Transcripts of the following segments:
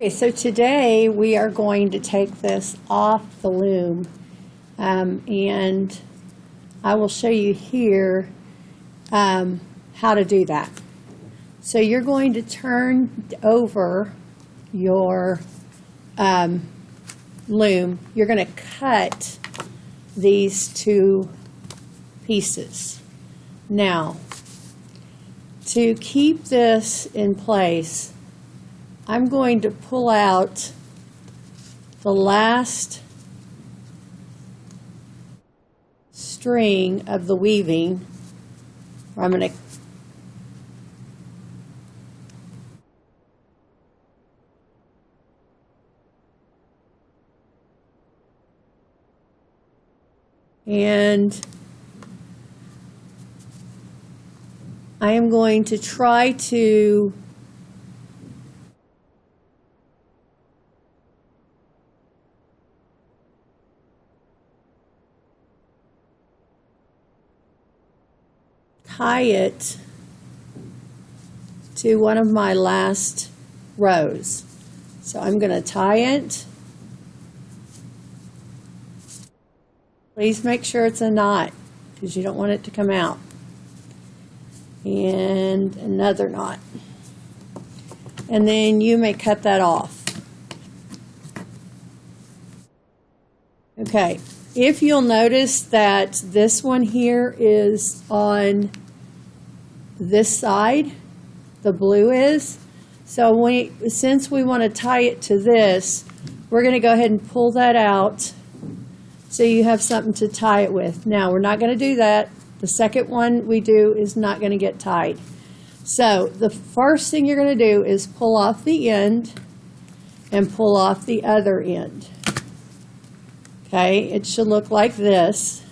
Okay, so today we are going to take this off the loom, and I will show you here how to do that. So you're going to turn over your loom. You're going to cut these two pieces. Now, to keep this in place, I'm going to pull out the last string of the weaving. I'm going to I am going to try to tie it to one of my last rows. So I'm going to tie it. Please make sure it's a knot because you don't want it to come out. And another knot. And then you may cut that off. Okay, if you'll notice that this one here is on this side, the blue is. So since we want to tie it to this, we're going to go ahead and pull that out so you have something to tie it with. Now, we're not going to do that. The second one we do is not going to get tied. So the first thing you're going to do is pull off the end and pull off the other end. Okay, it should look like this.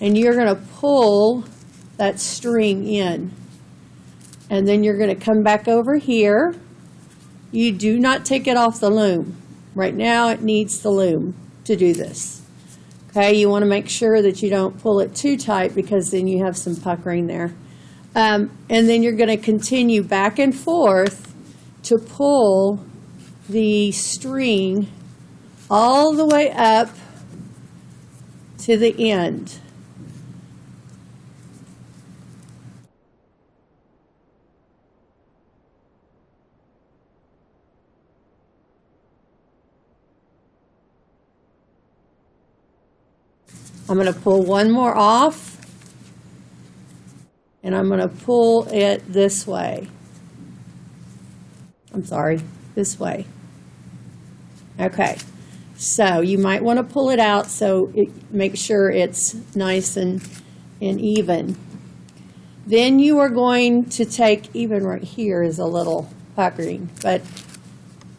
And you're going to pull that string in. And then you're going to come back over here. You do not take it off the loom. Right now it needs the loom to do this. Okay, you want to make sure that you don't pull it too tight because then you have some puckering there. And then you're going to continue back and forth to pull the string all the way up to the end. I'm going to pull one more off, and I'm going to pull it this way. I'm sorry, this way. Okay, so you might want to pull it out so make sure it's nice and even. Then you are going to take, even right here is a little puckering, but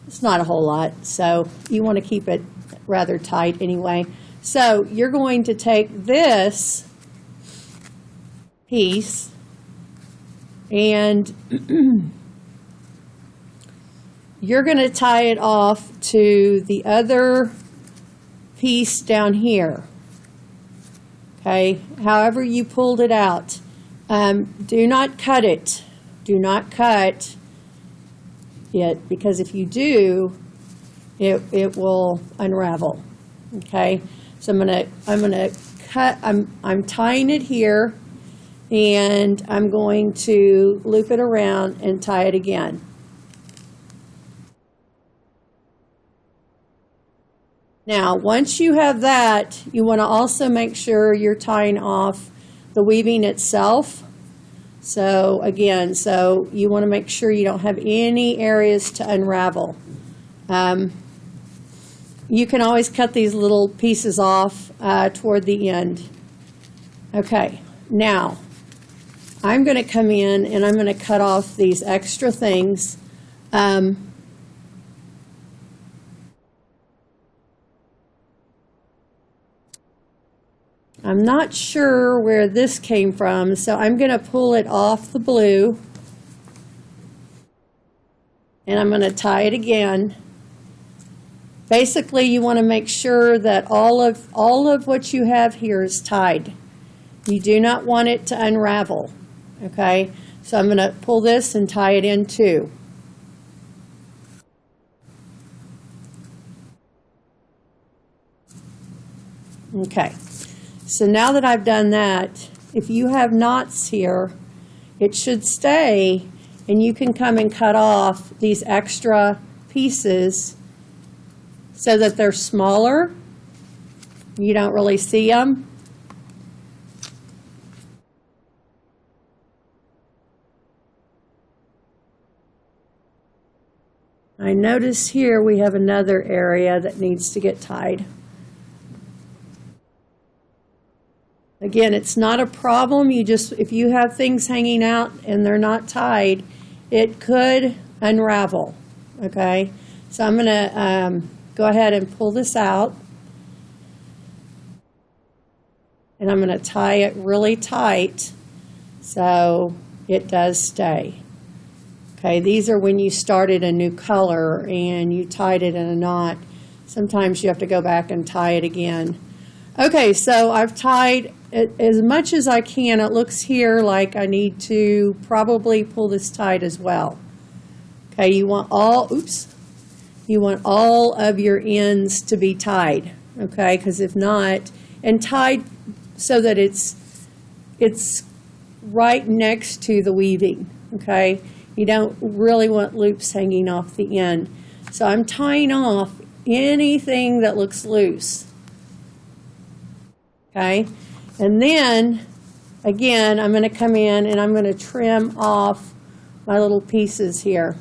it's not a whole lot, so you want to keep it rather tight anyway. So you're going to take this piece and you're going to tie it off to the other piece down here. Okay, however you pulled it out. Do not cut it. Do not cut it because if you do, it will unravel. Okay. So I'm gonna cut. I'm tying it here, and I'm going to loop it around and tie it again. Now, once you have that, you want to also make sure you're tying off the weaving itself. So again, you want to make sure you don't have any areas to unravel. You can always cut these little pieces off toward the end. Okay, now I'm going to come in and I'm going to cut off these extra things. I'm not sure where this came from, so I'm going to pull it off the blue and I'm going to tie it again. Basically, you want to make sure that all of what you have here is tied. You do not want it to unravel, okay? So I'm going to pull this and tie it in too. Okay, so now that I've done that, if you have knots here, it should stay, and you can come and cut off these extra pieces so that they're smaller. You don't really see them. I notice here we have another area that needs to get tied. Again, it's not a problem. If you have things hanging out and they're not tied, it could unravel, okay? So I'm going to go ahead and pull this out. And I'm going to tie it really tight so it does stay. Okay, these are when you started a new color and you tied it in a knot. Sometimes you have to go back and tie it again. Okay, so I've tied it as much as I can. It looks here like I need to probably pull this tight as well. Okay, you want all of your ends to be tied, okay? Because if not, and tied so that it's right next to the weaving, okay? You don't really want loops hanging off the end. So I'm tying off anything that looks loose, okay? And then, again, I'm going to come in and I'm going to trim off my little pieces here.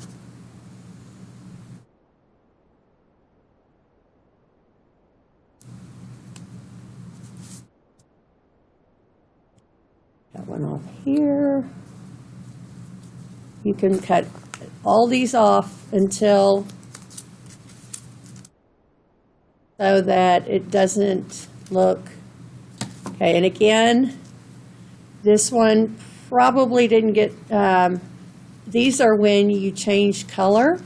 Got one off here. You can cut all these off until so that it doesn't look okay. And again, this one probably didn't get, these are when you change color.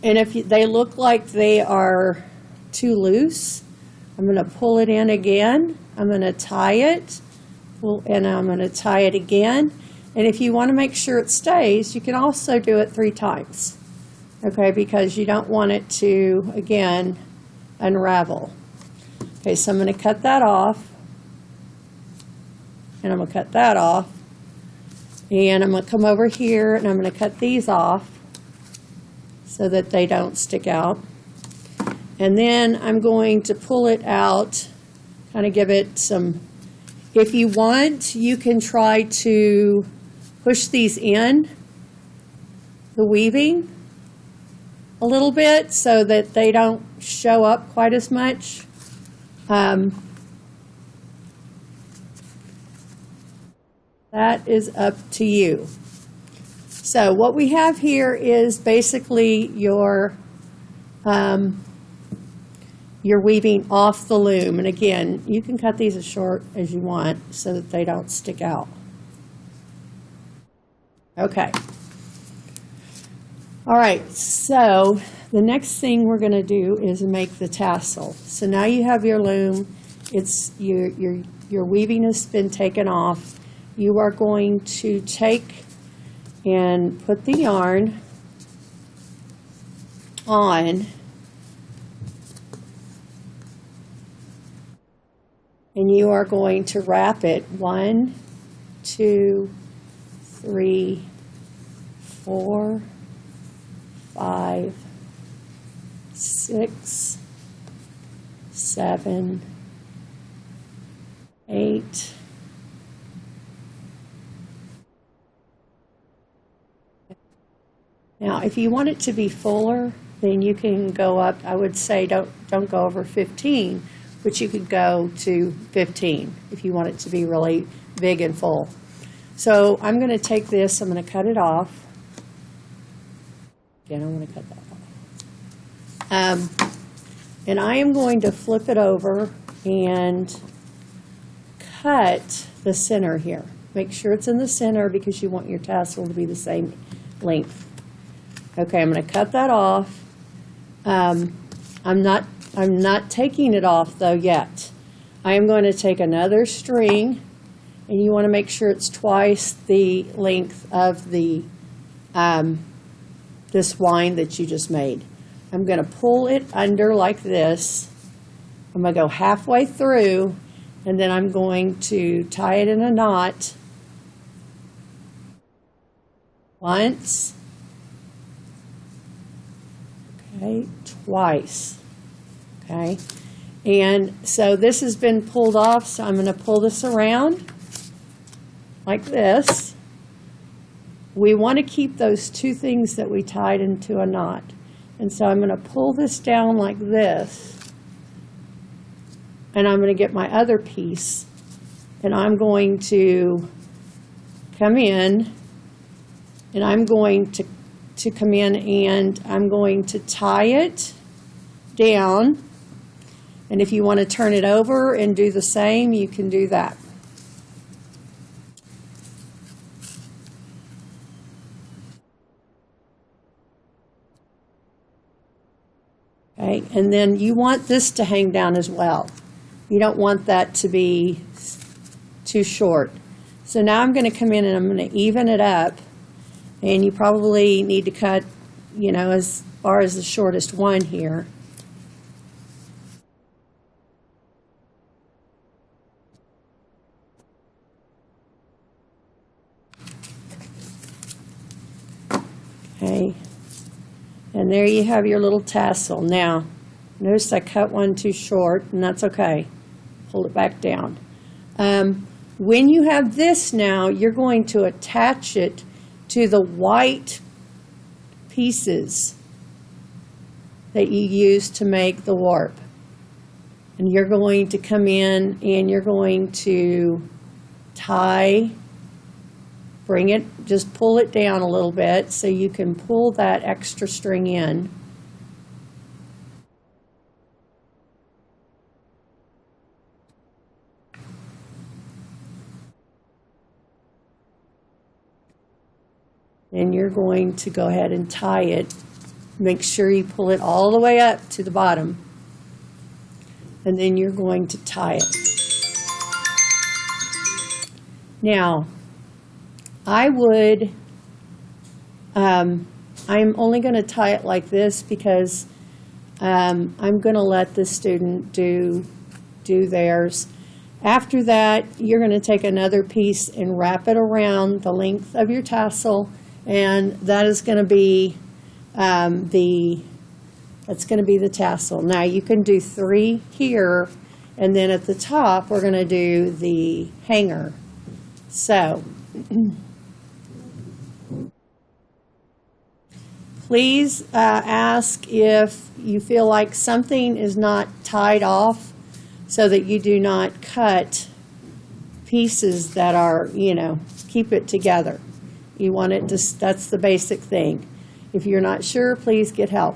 And if they look like they are too loose, I'm going to pull it in again. I'm going to tie it, and I'm going to tie it again. And if you want to make sure it stays, you can also do it 3 times, okay, because you don't want it to, again, unravel. Okay, so I'm going to cut that off, and I'm going to cut that off, and I'm going to come over here, and I'm going to cut these off so that they don't stick out. And then I'm going to pull it out, kind of give it some, if you want, you can try to push these in, the weaving, a little bit so that they don't show up quite as much. That is up to you. So what we have here is basically your weaving off the loom. And again, you can cut these as short as you want so that they don't stick out. Okay. All right, so the next thing we're going to do is make the tassel. So now you have your loom. It's your weaving has been taken off. You are going to take and put the yarn on, and you are going to wrap it 1, 2, 3, 4, 5, 6, 7, 8. Now, if you want it to be fuller, then you can go up. I would say don't go over 15, but you could go to 15 if you want it to be really big and full. So I'm going to take this, I'm going to cut it off. Again, I'm going to cut that off. And I am going to flip it over and cut the center here. Make sure it's in the center because you want your tassel to be the same length. Okay, I'm going to cut that off. I'm not taking it off though yet. I am going to take another string, and you want to make sure it's twice the length of the this wind that you just made. I'm going to pull it under like this, I'm going to go halfway through, and then I'm going to tie it in a knot once, okay, twice, okay. And so this has been pulled off, so I'm going to pull this around like this. We want to keep those two things that we tied into a knot. And so I'm going to pull this down like this. And I'm going to get my other piece. And I'm going to come in. And I'm going to come in and I'm going to tie it down. And if you want to turn it over and do the same, you can do that. Okay, and then you want this to hang down as well. You don't want that to be too short. So now I'm going to come in and I'm going to even it up. And you probably need to cut, you know, as far as the shortest one here. Okay. And there you have your little tassel. Now, notice I cut one too short, and that's okay. Pull it back down. When you have this now, you're going to attach it to the white pieces that you use to make the warp. And you're going to come in and you're going to tie, bring it, just pull it down a little bit so you can pull that extra string in. And you're going to go ahead and tie it. Make sure you pull it all the way up to the bottom. And then you're going to tie it. Now, I would, I'm only going to tie it like this because I'm going to let the student do theirs. After that, you're going to take another piece and wrap it around the length of your tassel, and that is going to be the tassel. Now you can do 3 here, and then at the top we're going to do the hanger. So please ask if you feel like something is not tied off so that you do not cut pieces that are, you know, keep it together. You want it to, that's the basic thing. If you're not sure, please get help.